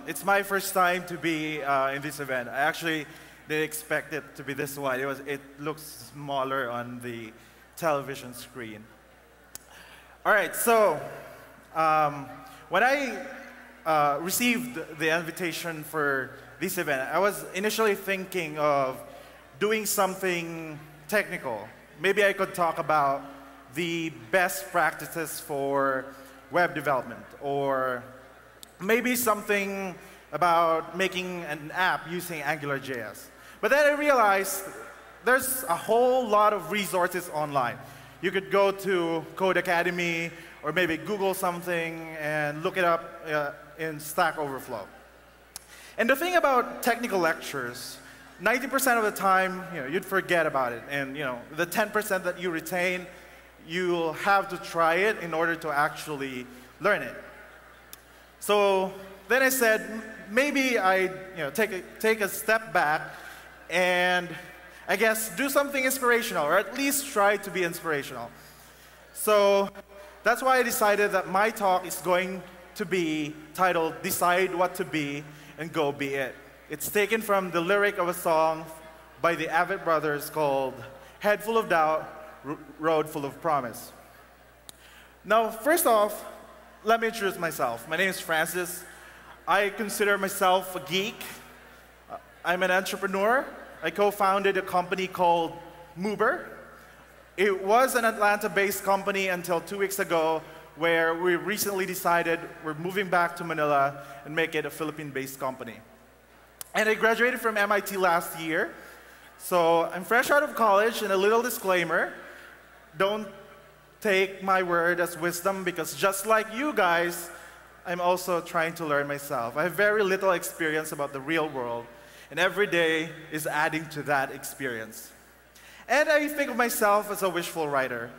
It's my first time to be in this event. I actually didn't expect it to be this wide. It looks smaller on the television screen. All right, so when I received the invitation for this event, I was initially thinking of doing something technical. Maybe I could talk about the best practices for web development, or maybe something about making an app using AngularJS. But then I realized there's a whole lot of resources online. You could go to Code Academy, or maybe Google something and look it up in Stack Overflow. And the thing about technical lectures, 90% of the time, you'd forget about it. And the 10% that you retain, you'll have to try it in order to actually learn it. So then I said, maybe I take a step back and I guess do something inspirational, or at least try to be inspirational. So that's why I decided that my talk is going to be titled Decide What to Be and Go Be It. It's taken from the lyric of a song by the Avett Brothers called Head Full of Doubt, Road Full of Promise. Now, first off, let me introduce myself. My name is Francis. I consider myself a geek. I'm an entrepreneur. I co-founded a company called Muber. It was an Atlanta-based company until 2 weeks ago, where we recently decided we're moving back to Manila and make it a Philippine-based company. And I graduated from MIT last year. So I'm fresh out of college, and a little disclaimer, don't take my word as wisdom, because just like you guys, I'm also trying to learn myself. I have very little experience about the real world, and every day is adding to that experience. And I think of myself as a wishful writer.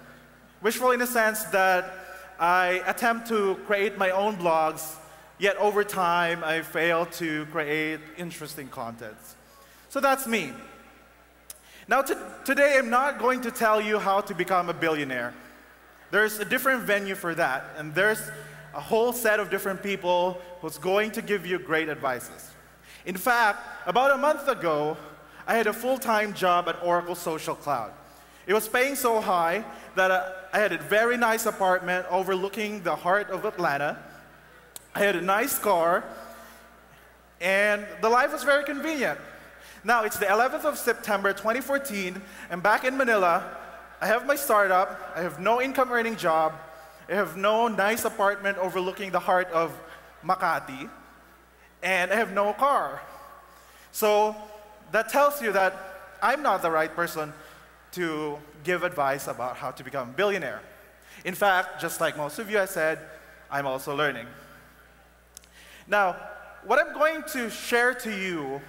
Wishful in the sense that I attempt to create my own blogs, yet over time I fail to create interesting content. So that's me. Now today I'm not going to tell you how to become a billionaire. There's a different venue for that, and there's a whole set of different people who's going to give you great advices. In fact, about a month ago, I had a full-time job at Oracle Social Cloud. It was paying so high that I had a very nice apartment overlooking the heart of Atlanta. I had a nice car, and the life was very convenient. Now, it's the 11th of September 2014, and back in Manila, I have my startup, I have no income-earning job, I have no nice apartment overlooking the heart of Makati, and I have no car. So that tells you that I'm not the right person to give advice about how to become a billionaire. In fact, just like most of you, I said, I'm also learning. Now, what I'm going to share to you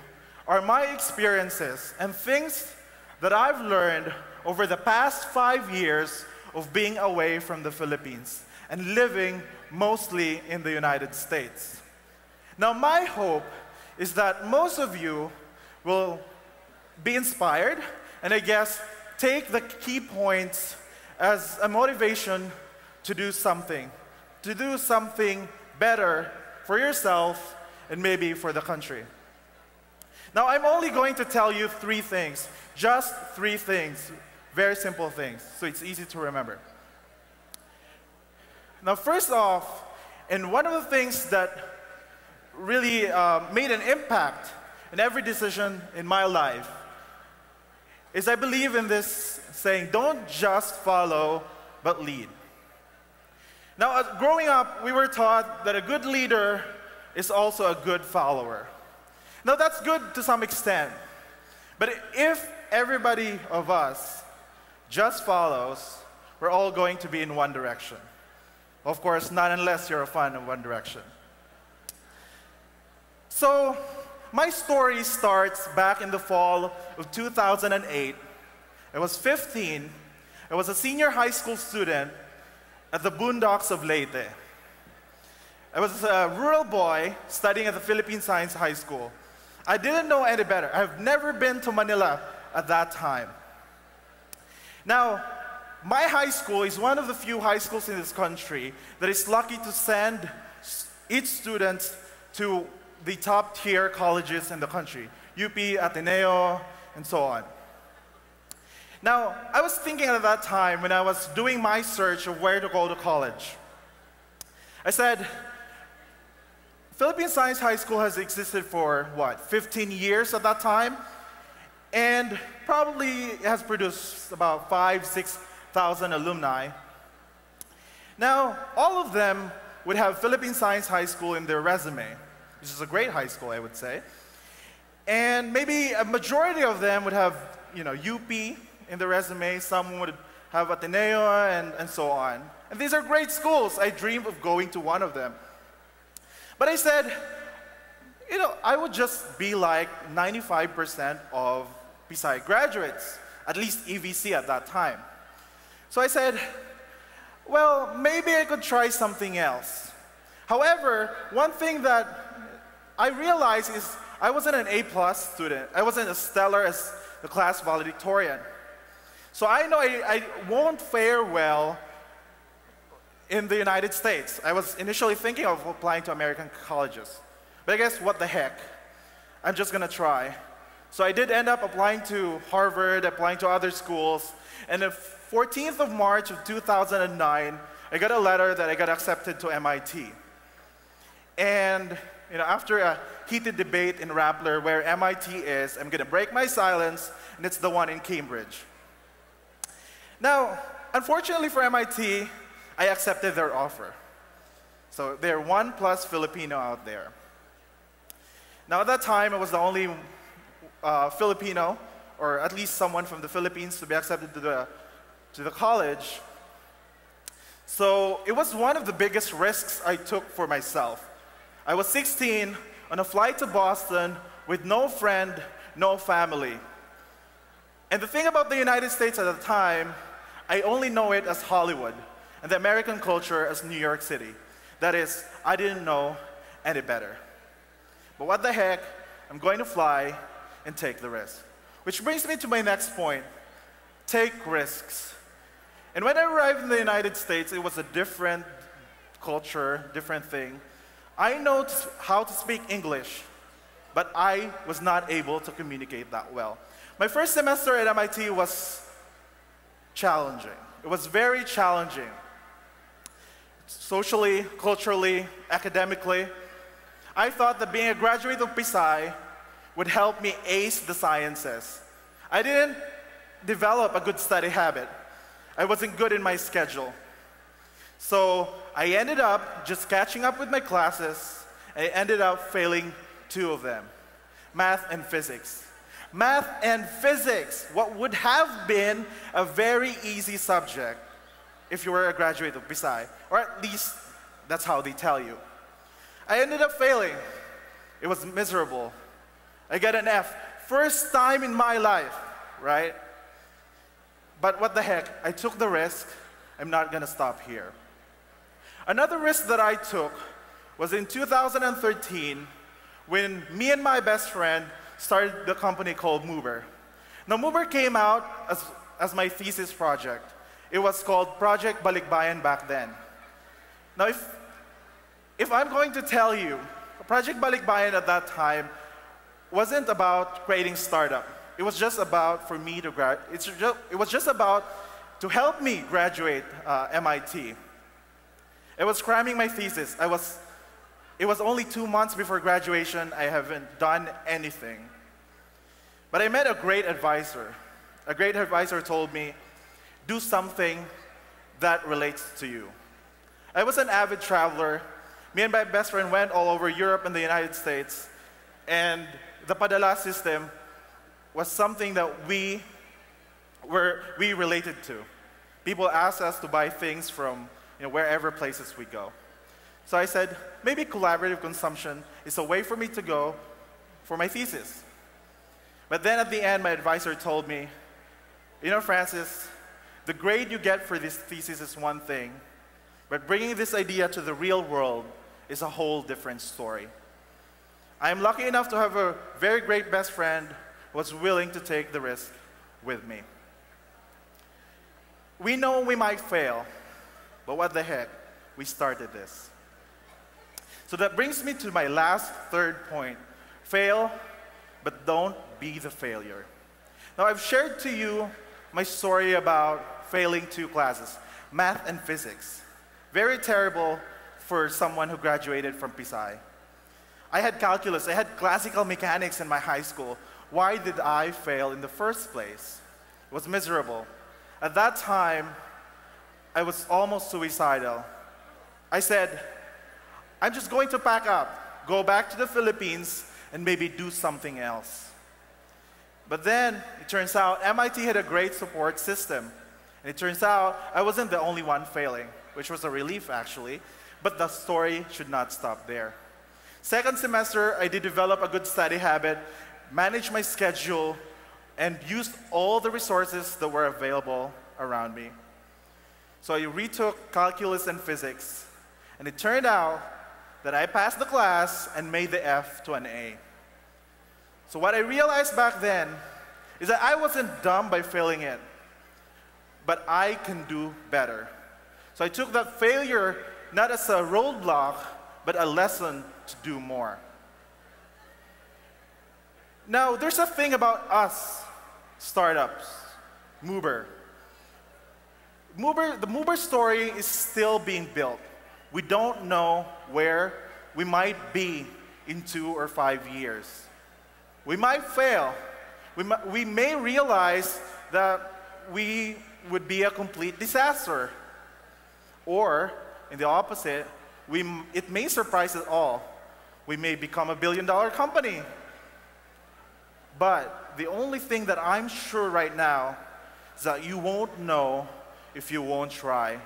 are my experiences and things that I've learned over the past 5 years of being away from the Philippines and living mostly in the United States. Now, my hope is that most of you will be inspired, and I guess take the key points as a motivation to do something better for yourself and maybe for the country. Now, I'm only going to tell you 3 things, just 3 things, very simple things, so it's easy to remember. Now, first off, and one of the things that really made an impact in every decision in my life is I believe in this saying, don't just follow, but lead. Now, growing up, we were taught that a good leader is also a good follower. Now, that's good to some extent, but if everybody of us just follows, we're all going to be in one direction. Of course, not unless you're a fan of One Direction. So, my story starts back in the fall of 2008. I was 15. I was a senior high school student at the boondocks of Leyte. I was a rural boy studying at the Philippine Science High School. I didn't know any better. I've never been to Manila at that time. Now, my high school is one of the few high schools in this country that is lucky to send its students to the top tier colleges in the country, UP, Ateneo, and so on. Now, I was thinking at that time when I was doing my search of where to go to college. I said, Philippine Science High School has existed for, what, 15 years at that time? And probably has produced about 5,000, 6,000 alumni. Now, all of them would have Philippine Science High School in their resume, which is a great high school, I would say. And maybe a majority of them would have, UP in the resume. Some would have Ateneo and so on. And these are great schools. I dream of going to one of them. But I said, I would just be like 95% of Pisay graduates, at least EVC at that time. So I said, well, maybe I could try something else. However, one thing that I realized is I wasn't an A+ student. I wasn't as stellar as the class valedictorian. So I know I won't fare well in the United States. I was initially thinking of applying to American colleges. But I guess what the heck? I'm just gonna try. So I did end up applying to Harvard, applying to other schools, and the 14th of March of 2009, I got a letter that I got accepted to MIT. And after a heated debate in Rappler where MIT is, I'm gonna break my silence, and it's the one in Cambridge. Now, unfortunately for MIT, I accepted their offer. So they're 1+ Filipino out there. Now at that time, I was the only Filipino, or at least someone from the Philippines, to be accepted to the college. So it was one of the biggest risks I took for myself. I was 16 on a flight to Boston with no friend, no family. And the thing about the United States at the time, I only know it as Hollywood, and the American culture as New York City. That is, I didn't know any better. But what the heck, I'm going to fly and take the risk. Which brings me to my next point, take risks. And when I arrived in the United States, it was a different culture, different thing. I know how to speak English, but I was not able to communicate that well. My first semester at MIT was challenging. It was very challenging. Socially, culturally, academically. I thought that being a graduate of Pisay would help me ace the sciences. I didn't develop a good study habit. I wasn't good in my schedule. So I ended up just catching up with my classes. I ended up failing 2 of them, math and physics. Math and physics, what would have been a very easy subject if you were a graduate of Pisay, or at least that's how they tell you. I ended up failing. It was miserable. I got an F. First time in my life, right? But what the heck, I took the risk. I'm not gonna stop here. Another risk that I took was in 2013 when me and my best friend started the company called Muber. Now Muber came out as my thesis project. It was called Project Balikbayan back then. Now if I'm going to tell you, Project Balikbayan at that time wasn't about creating startup. It was just about for me to it was just about to help me graduate MIT. I was cramming my thesis. It was only 2 months before graduation. I haven't done anything. But I met a great advisor. A great advisor told me, do something that relates to you. I was an avid traveler. Me and my best friend went all over Europe and the United States. And the padala system was something that we related to. People asked us to buy things from wherever places we go. So I said, maybe collaborative consumption is a way for me to go for my thesis. But then at the end, my advisor told me, Francis, the grade you get for this thesis is one thing, but bringing this idea to the real world is a whole different story. I am lucky enough to have a very great best friend who was willing to take the risk with me. We know we might fail, but what the heck, we started this. So that brings me to my last third point. Fail, but don't be the failure. Now, I've shared to you my story about failing 2 classes, math and physics. Very terrible for someone who graduated from PSI. I had calculus, I had classical mechanics in my high school. Why did I fail in the first place? It was miserable. At that time, I was almost suicidal. I said, I'm just going to pack up, go back to the Philippines, and maybe do something else. But then, it turns out MIT had a great support system. And it turns out I wasn't the only one failing, which was a relief actually, but the story should not stop there. Second semester, I did develop a good study habit, managed my schedule, and used all the resources that were available around me. So I retook calculus and physics, and it turned out that I passed the class and made the F to an A. So what I realized back then is that I wasn't dumb by failing it, but I can do better. So I took that failure not as a roadblock, but a lesson to do more. Now, there's a thing about us, startups, Mover. The Mover story is still being built. We don't know where we might be in 2 or 5 years. We might fail. We may realize that we would be a complete disaster. Or, in the opposite, it may surprise us all. We may become a billion-dollar company. But the only thing that I'm sure right now is that you won't know if you won't try.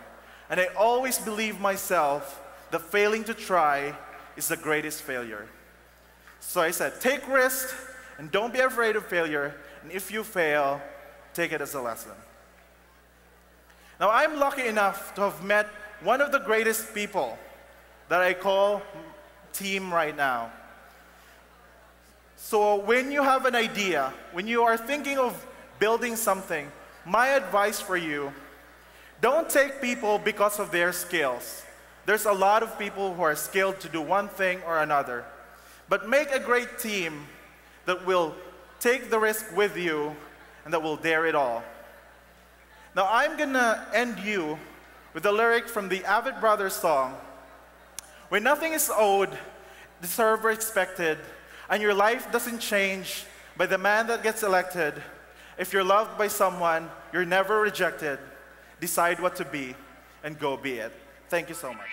And I always believe myself that failing to try is the greatest failure. So I said, take risks and don't be afraid of failure. And if you fail, take it as a lesson. Now, I'm lucky enough to have met one of the greatest people that I call team right now. So when you have an idea, when you are thinking of building something, my advice for you, don't take people because of their skills. There's a lot of people who are skilled to do one thing or another. But make a great team that will take the risk with you and that will dare it all. Now, I'm gonna end you with a lyric from the Avid Brothers song. When nothing is owed, deserved or expected, and your life doesn't change by the man that gets elected, if you're loved by someone, you're never rejected. Decide what to be, and go be it. Thank you so much.